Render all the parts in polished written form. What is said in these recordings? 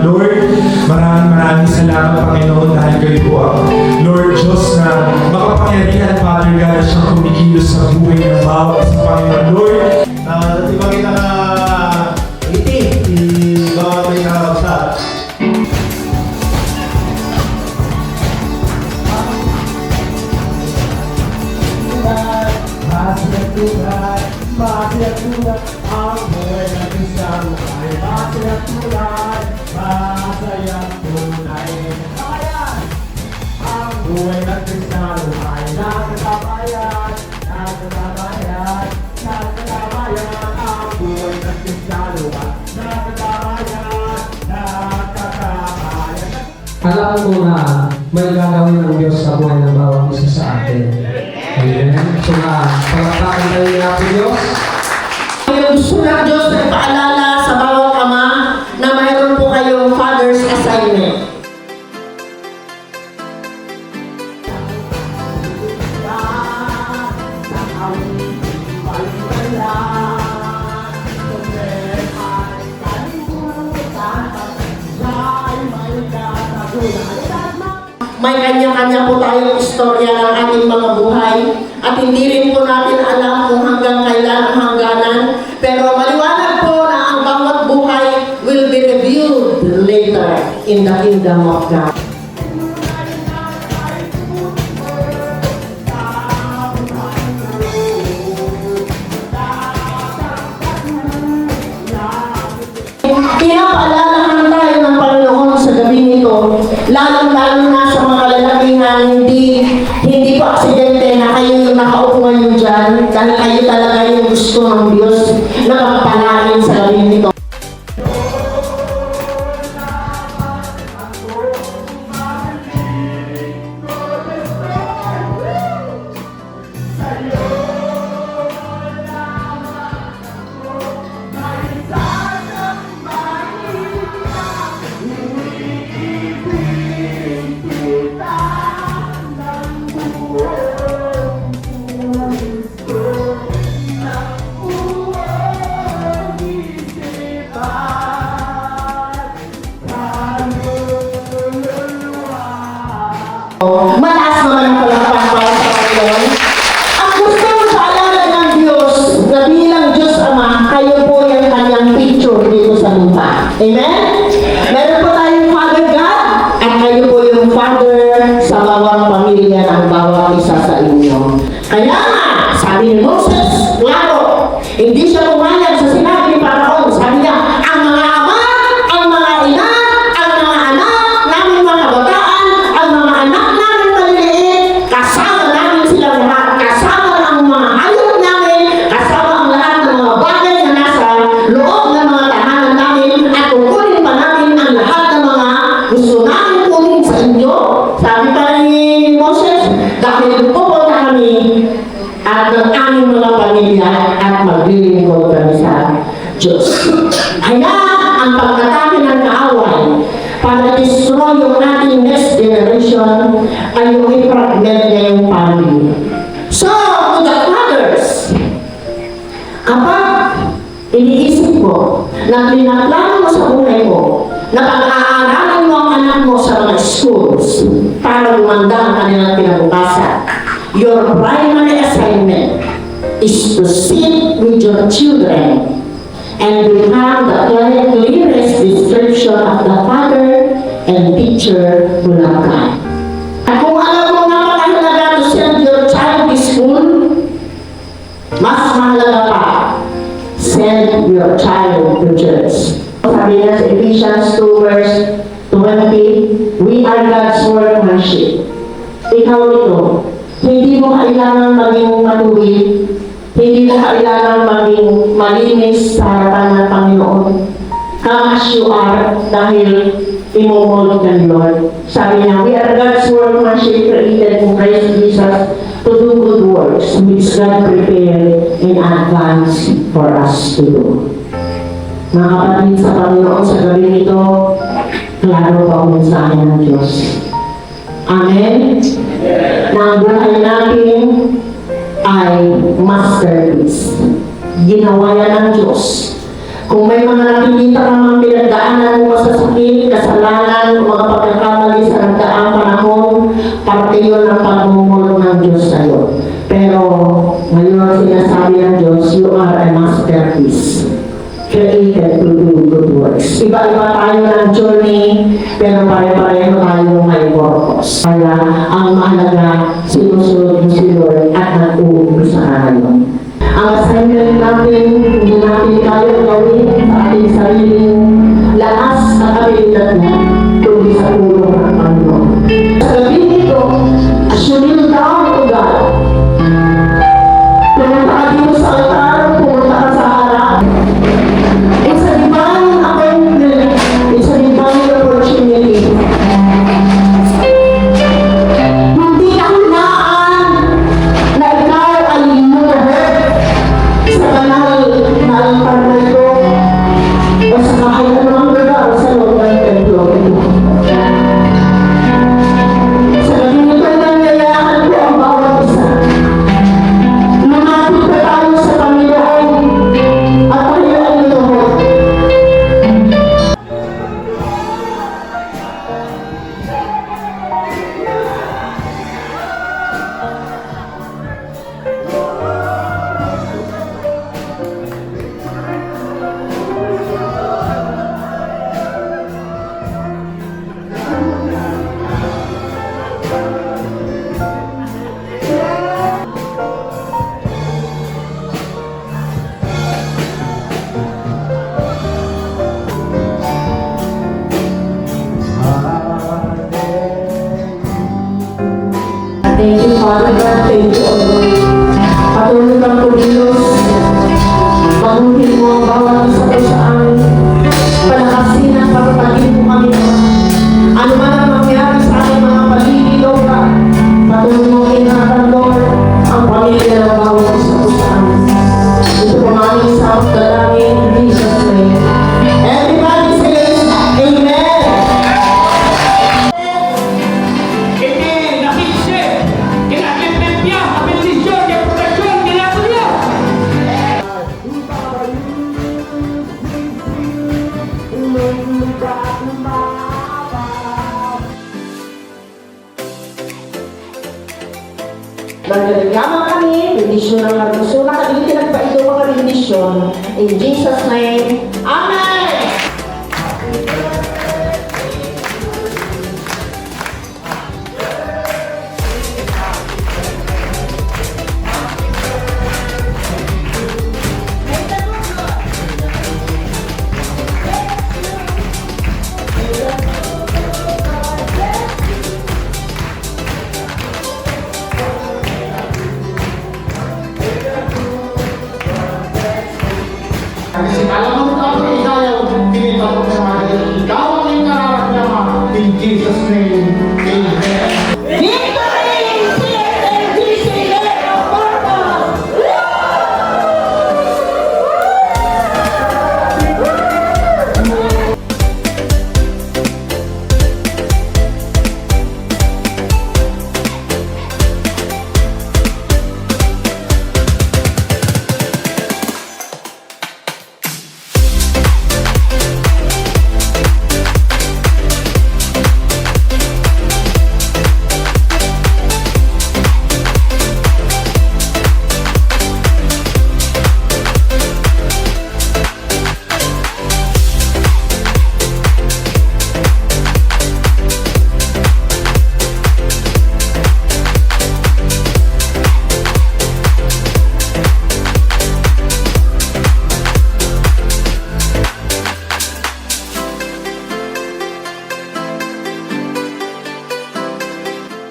Lord, maraming salamat, Panginoon, dahil kayo po ang Lord Diyos na makapangyarihan, Father God, na siyang kumikilos sa buhay ng bawat isang Panginoon. Lord, di ba kita na iti, bawat may nakakabsa. Masih tulad ang buhay na Kristiyano ay masaya tulad, masayang tunay. Ayan! Ang buhay na Kristiyano ay nagkakabayan, nagkakabayan, nagkakabayan. Ang buhay na Kristiyano ay nagkakabayan, nagkakabayan. Alam ko na may gagawin ng Diyos sa buhay ng bawat isa sa atin. Amen. So pagkakain tayo natin Diyos. Yung gusto ng Diyos na ipaalala sa bawat ama na mayroon po kayong father's assignment. May kanya-kanya po tayong istorya ng ating mga buhay at hindi rin po natin alam kung hanggang kailan ang hangganan. Pero maliwanag po na ang bawat buhay will be revealed later in the kingdom of God. Pinapaalalahan tayo ng Panginoon sa gabi nito, lalong-lalo na sa mga lalakihan, hindi po aksidente na kayo yung nakaupo ngayon dyan, dahil kayo talaga yung gusto ng Diyos na kapalain sa gabi nito. Mataas naman ang palakpak para sa Panginoon. Ang gusto sa alala ng Diyos na bilang Diyos Ama, kayo po yung kanyang picture dito sa lupa. Amen? Meron po tayong Father God at kayo po yung Father sa bawat pamilya ng bawat isa sa inyo. Kaya nga, sabi ni Moses, klaro, hindi siya pumayag sa sinabi ni Paraon. Sabi niya, ang mga ama, ang mga ina, ang mga anak, naming mga bataan, ang mga anak namin maliliit, kasama namin silang lahat, kasama ang mga hayop namin, kasama ang lahat ng mga bagay na nasa loob ng mga tahanan namin, at kukunin pa namin ang lahat ng mga gusto namin kunin sa inyo. Sabi pa ni Moses, dahil pupunta kami at ng aming mga pamilya at maglilingkod kami sa Diyos. Kaya ang pagkatake ng kaaway para destroy yung ating next generation ay yung i-fragment niya yung family. So, to the fathers, kapag iniisip mo na pinaplano mo sa buhay mo na pag-aaralan mo ang anak mo sa mga schools para lumanda ang kanilang kinabukasan, your primary assignment is to sit with your children and become the clearest description of the father and teacher who love God. At kung alam mo nga makahalaga to send your child to school, mas mahalaga pa, send your child to church. Sabi na sa Ephesians 2 verse 20, we are God's workmanship. Ikaw ito, hindi mo kailangan maging matuwid, hindi mo kailangan maging malinis sa harapan ng Panginoon. Come as you are, dahil imomold ng Lord. Sabi niya, we are God's workmanship created in Christ Jesus to do good works, which God prepared in advance for us to do. Mga kapatid sa Panginoon, sa gabi nito, klaro pa ang mensahe ng Diyos. Amen? Na ang buhay natin ay masterpiece. Ginawa yan ng Diyos. Kung may mga nakikita ng mga iyon ang pagmumulong ng Diyos sa'yo. Pero ngayon sinasabi ng Diyos, you are a masterpiece. Created to do good works. Iba-iba tayo ng journey, pero pare-pareho tayo may purpose. Kaya ang mahalaga, sinusunod mo si Lord at nag-uumpisa tayo. Ang assignment natin, hindi natin tayo gawin sa ating sariling lakas at abilidad mo, tuloy sa tulong ng Panginoon. Sa gabi nito, assumin down to God. Pumunta ka dito sa altar, pumunta ka sa harap. It's a divine appointment. It's a divine opportunity. Hindi ka hunaan na ikaw ay inuhod sa banal na altar na ito o sa kahit anumang lugar sa loob ng templo ito. Sa gabi nito, nangyayaan ko ang bawat isa. Lumapit pa tayo sa Panginoon at tayo ay inuhod. Thank you, Father God. Thank you, O Lord. Patuloy kang kumilos. Mabutin mo ang bawat isa ko sa amin. Palakasin ang pagpapagin mo kami. Ano man ang mangyari sa aking mga paligid, O God. Patuloy mo ingatan, Lord, ang pamilya ng bawat isa ko sa amin. Ito po ang aming sa dalangin in Jesus' name. Everybody says, Amen. Nagreklamo kami, bendisyon ng Lord. Nakadili pinagpaido mga bendisyon. In Jesus' name, Amen! Kasi alam mo ka, ikaw yung pinita ko sa mga ikaw ang yung nararamdaman. In Jesus' name, Amen. Victory is here and this is your purpose!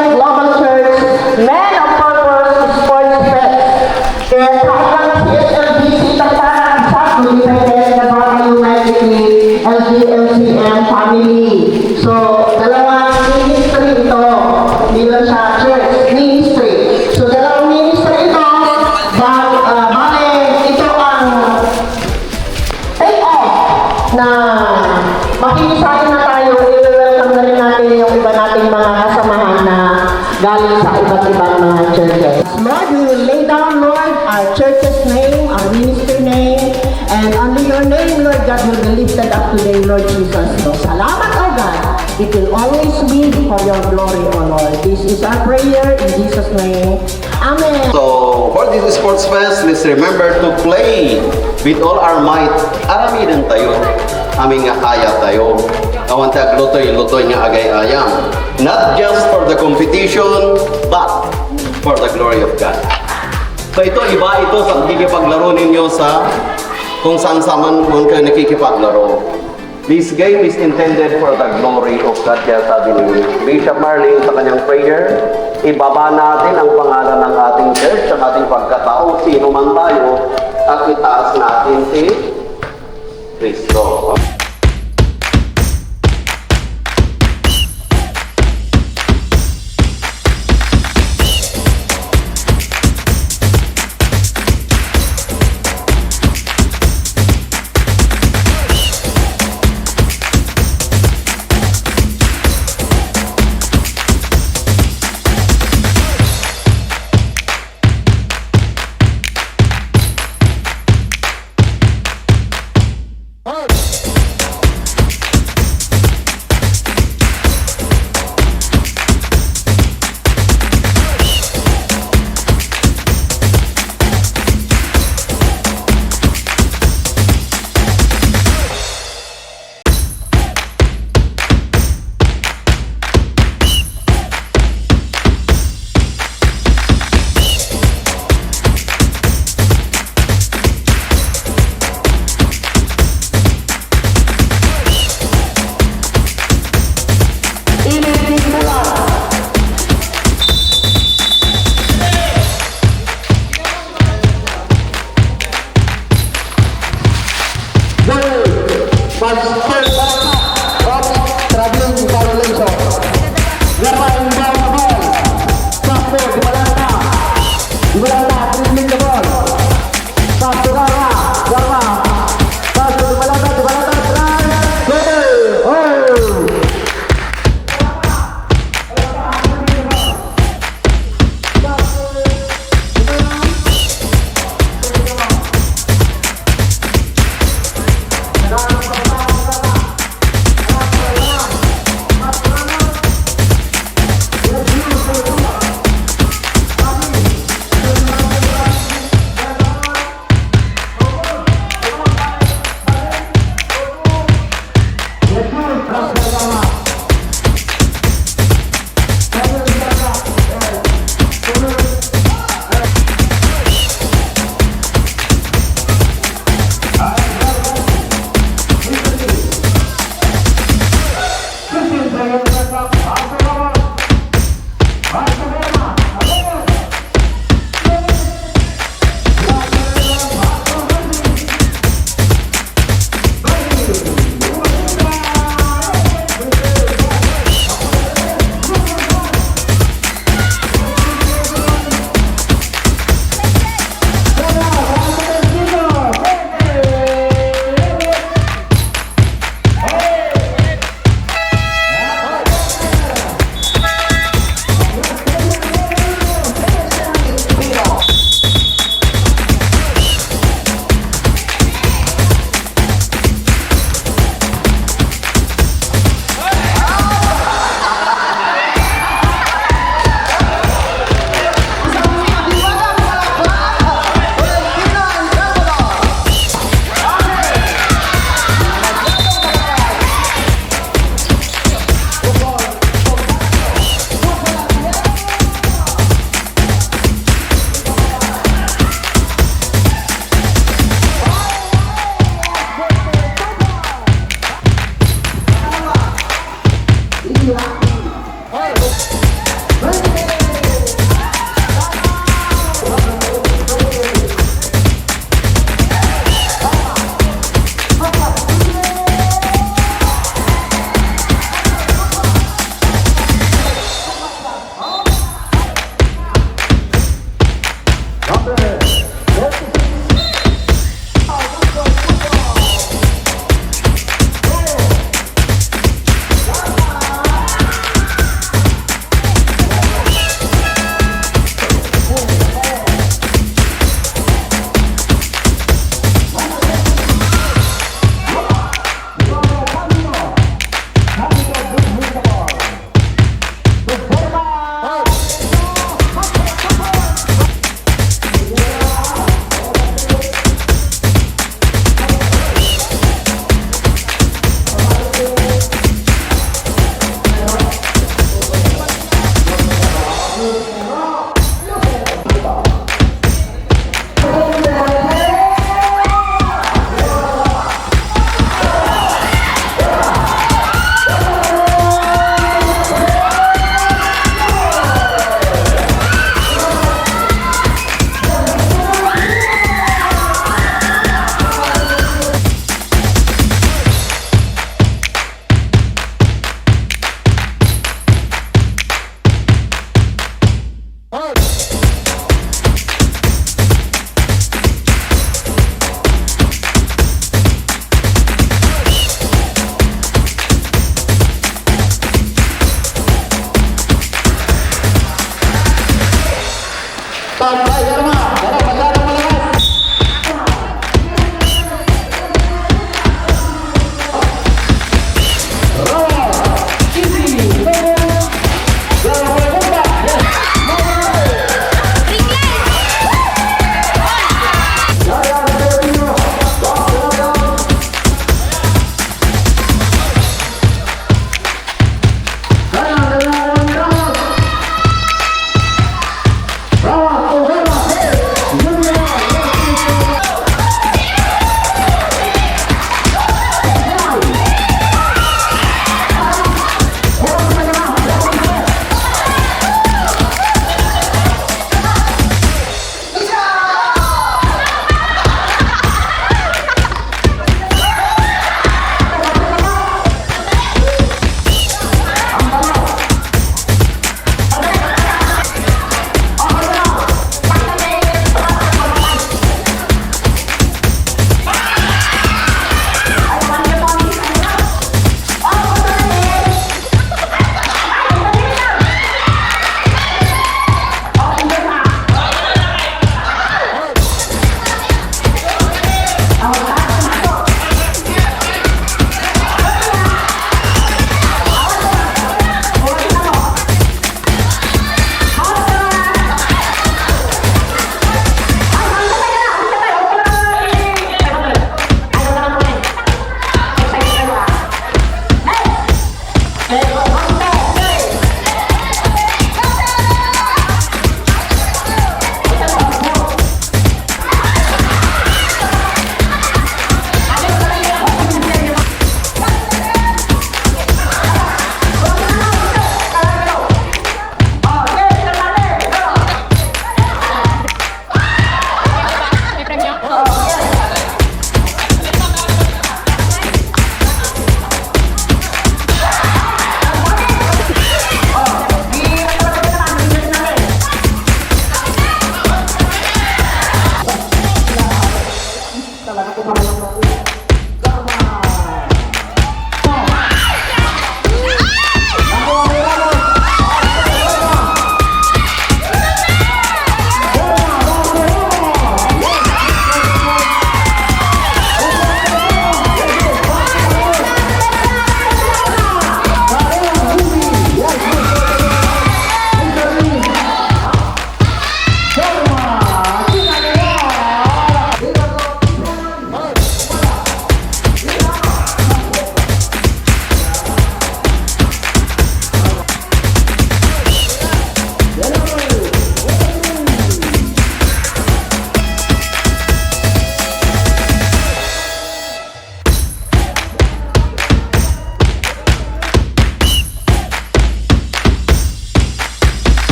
Global Church, Men of Purpose Sports Fest. Kaya kahit lang CSLBC, tagtaran ang chat, United, Navarra United, LGLCM family. So, dalawang ministry ito. Hindi lang siya church, ministry. So, dalawang ministry ito. Bale, ito ang take off na makikisahin na tayo. I-welcome na rin natin yung iba nating mga kasamahan na galing sa iba't ibang mga churches. Lord, we will lay down, Lord, our church's name, our ministry name, and under your name, Lord God, will be lifted up today, Lord Jesus. So, salamat, O God, It will always be for your glory, O Lord. This is our prayer in Jesus' name. Amen. So, for this sports fest, let's remember to play with all our might. Aramidan tayo. Aming nga kaya tayo. Awan tag lutoy-lutoy nga agay-ayam. Not just for the competition, but for the glory of God. So ito, iba ito sa nakikipaglaro ninyo sa kung saan-saan man kayo nakikipaglaro. This game is intended for the glory of God. Kaya sabi ni Bishop Marlene sa kanyang prayer, ibaba natin ang pangalan ng ating church, ang ating pagkatao, sino man tayo, at itaas natin si Kristo.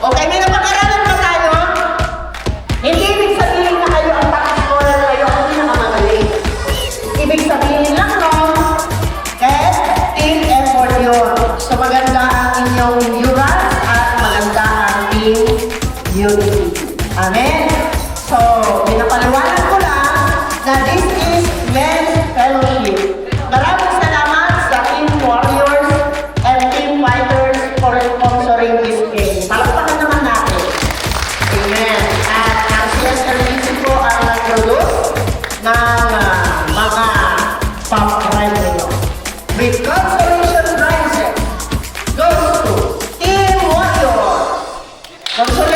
Okay, may napag-aralan ba tayo? Hindi ibig sabihin na kayo ang top scorer, kayo ang pinakamagaling. Ibig sabihin lang, no? Kaya team effort yun. So maganda ang inyong endurance at maganda ang team unity. Amen? So, pinapaliwanag ko lang na this is men's fellowship. Maraming salamat sa Team Warriors and Team Fighters for sponsoring this game. Palakpakan naman natin. Amen. At ang CSRBC po ang nag-produce ng mga pop ride nito. With consolation prizes goes to Team Warriors. Consolation